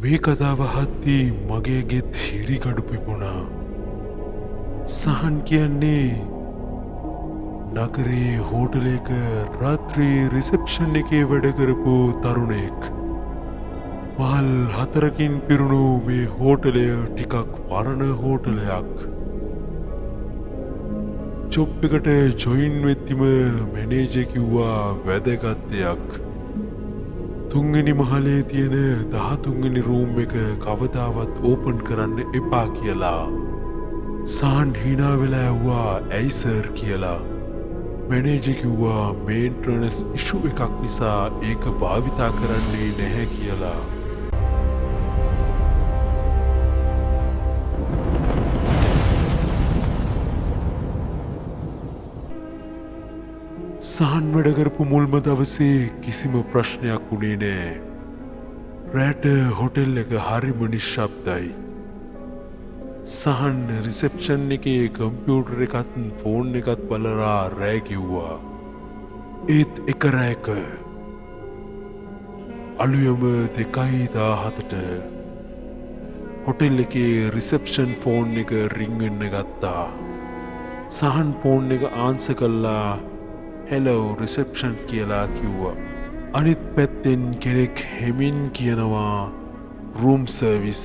මේ කතාව අහද්දී මගේ ගෙත් හිරිකඩු පිපුණා. සහන් කියන්නේ නගරේ හෝටලයක රාත්‍රී රිසෙප්ෂන් එකේ වැඩ කරපු තරුණයෙක්. මහල් 4කින් පිරුණු මේ හෝටලය ටිකක් පරණ හෝටලයක්. ජොබ් එකට ජොයින් වෙද්දිම මැනේජර් කිව්වා වැදගත් දෙයක්. 3 වෙනි මහලේ තියෙන 13 වෙනි රූම් එක කවදාවත් ඕපන් කරන්න එපා කියලා. සහන් hina වෙලා ඇහුවා ඇයි සර් කියලා. මැනේජර් කිව්වා මේන්ටනන්ස් ඉෂුව එකක් නිසා ඒක භාවිතා කරන්නේ නැහැ කියලා. සහන් වැඩ කරපු මුල්ම දවසේ කිසිම ප්‍රශ්නයක් වුණේ නෑ. රෑට හොටෙල් එක හරිම නිශ්ශබ්දයි. සහන් රිසෙප්ෂන් එකේ කම්පියුටර් එකත් ෆෝන් එකත් බලලා රෑ කිව්වා. ඒත් එක රෑක අලුයම 2:17ට හොටෙල් එකේ රිසෙප්ෂන් ෆෝන් එක රින් වෙන්න ගත්තා. සහන් ෆෝන් එක ආන්සර් කළා හෙලෝ රිසෙප්ෂන් කියලා කිව්වා. අනිත් පැත්තෙන් කෙනෙක් හෙමින් කියනවා රූම් සර්විස්.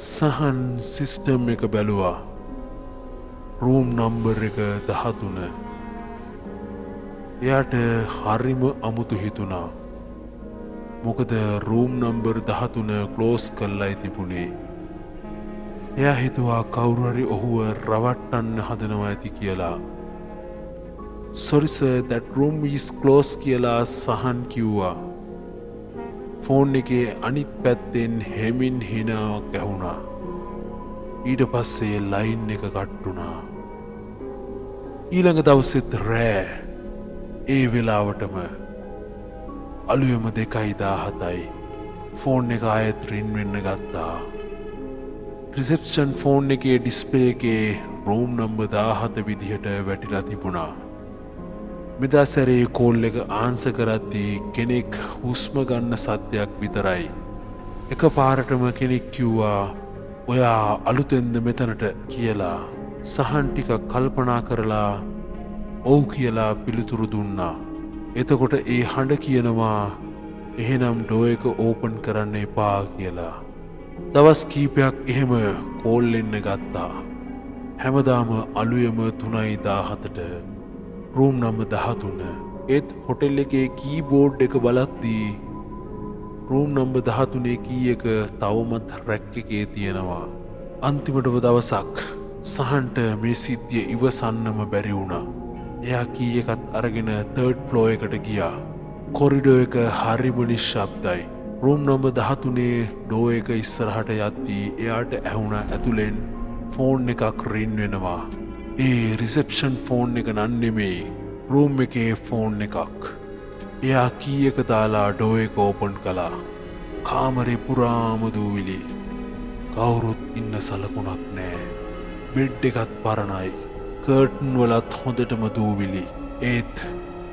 සහන් සිස්ටම් එක බැලුවා. රූම් නම්බර් එක 13. එයාට හරිම අමුතු හිතුණා. මොකද රූම් නම්බර් 13 ක්ලෝස් කරලායි තිබුණේ. එයා හිතුවා කවුරු හරි ඔහුව රවට්ටන්න හදනවා ඇති කියලා. Sorry sir, that room is closed කියලා සහන් කිව්වා. ෆෝන් එකේ අනිත් පැත්තෙන් හෙමින් හිනාවක් ඇහුණා. ඊට පස්සේ ලයින් එක කට් වුණා. ඊළඟ දවසෙත් රෑ ඒ වෙලාවටම අලුයම 2:17යි ෆෝන් එක ආයෙත් රින් වෙන්න ගත්තා. රිසෙප්ෂන් ෆෝන් එකේ ඩිස්ප්ලේ එකේ රූම් නම්බර් 17 විදිහට වැටිලා තිබුණා. මෙදා සැරේ කෝල් එක ආන්සර් කරද්දී කෙනෙක් හුස්ම ගන්න සද්දයක් විතරයි. එක පාරටම කෙනෙක් කිව්වා ඔයා අලුතෙන්ද මෙතනට කියලා. සහන් ටිකක් කල්පනා කරලා ඔව් කියලා පිළිතුරු දුන්නා. එතකොට ඒ හඬ කියනවා එහෙනම් ඩෝ එක ඕපන් කරන්න එපා කියලා. දවස් කීපයක් එහෙම කෝල් එන්න ගත්තා. හැමදාම අලුයම 3:17ට රූම් නම්බර් 13. ඒත් හොටෙල් එකේ කීබෝඩ් එක බලද්දී රූම් නම්බර් 13 කී එක තවමත් රැක් එකේ තියෙනවා. අන්තිමටම දවසක් සහන්ට මේ සිද්ධිය ඉවසන්නම බැරි වුණා. එයා කී එකත් අරගෙන 3rd ෆ්ලෝර් එකට ගියා. කොරිඩෝ එක හරිම නිශ්ශබ්දයි. රූම් නම්බර් 13 ඩෝ එක ඉස්සරහට යද්දී එයාට ඇහුණා ඇතුලෙන් ෆෝන් එකක් රින් වෙනවා. ඒ රිසෙප්ෂන් ෆෝන් එක නන් නෙමේ. රූම් එකේ ෆෝන් එකක්. එයා කී එක දාලා ඩෝ එක ඕපන් කළා. කාමරේ පුරාම දූවිලි. කවුරුත් ඉන්න සලකුණක් නෑ. බෙඩ් එකත් පරණයි. කර්ටන් වලත් හොඳටම දූවිලි. ඒත්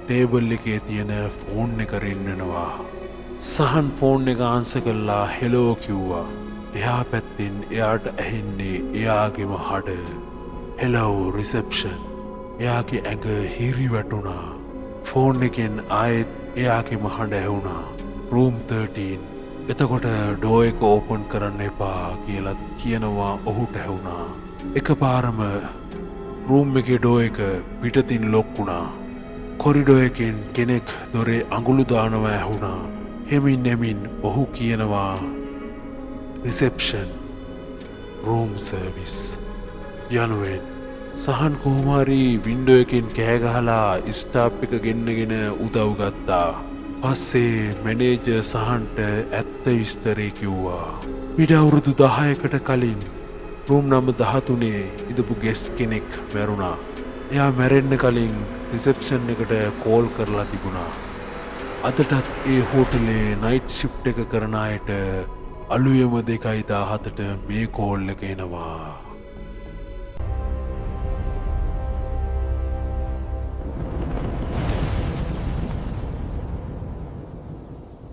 ටේබල් එකේ තියෙන ෆෝන් එක රින් වෙනවා. සහන් ෆෝන් එක ආන්සර් කළා හෙලෝ කිව්වා. එයා පැත්තෙන් එයාට ඇහෙන්නේ එයාගේම හඬ. Hello reception. එයාගේ ඇඟ හිරි වැටුණා. ෆෝන් එකෙන් ආයෙත් එයාගේම හඬ ඇහුණා. රූම් 13. එතකොට ඩෝ එක ඕපන් කරන්න එපා කියලා කියනවා ඔහුට ඇහුණා. එකපාරම රූම් එකේ ඩෝ එක පිටතින් ලොක් වුණා. කොරිඩෝ එකෙන් කෙනෙක් දොරේ අඟුළු දානවා ඇහුණා. හෙමින් හෙමින් ඔහු කියනවා රිසෙප්ෂන් රූම් සර්විස් යනුවෙන්. සහන් කොහොමහරි වින්ඩෝ එකෙන් කෑ ගහලා ස්ටාෆ් එක ගෙන්නගෙන උදව් ගත්තා. පස්සේ මැනේජර් සහන්ට ඇත්ත විස්තරේ කිව්වා. ඊට අවුරුදු 10කට කලින් රූම් නම්බර් 13 ඉඳපු ගෙස් කෙනෙක් මැරුණා. එයා මැරෙන්න කලින් රිසෙප්ෂන් එකට කෝල් කරලා තිබුණා. අදටත් ඒ හෝටලේ නයිට් ෂිෆ්ට් එක කරන අයට අලුයම 2:17ට මේ කෝල් එක එනවා.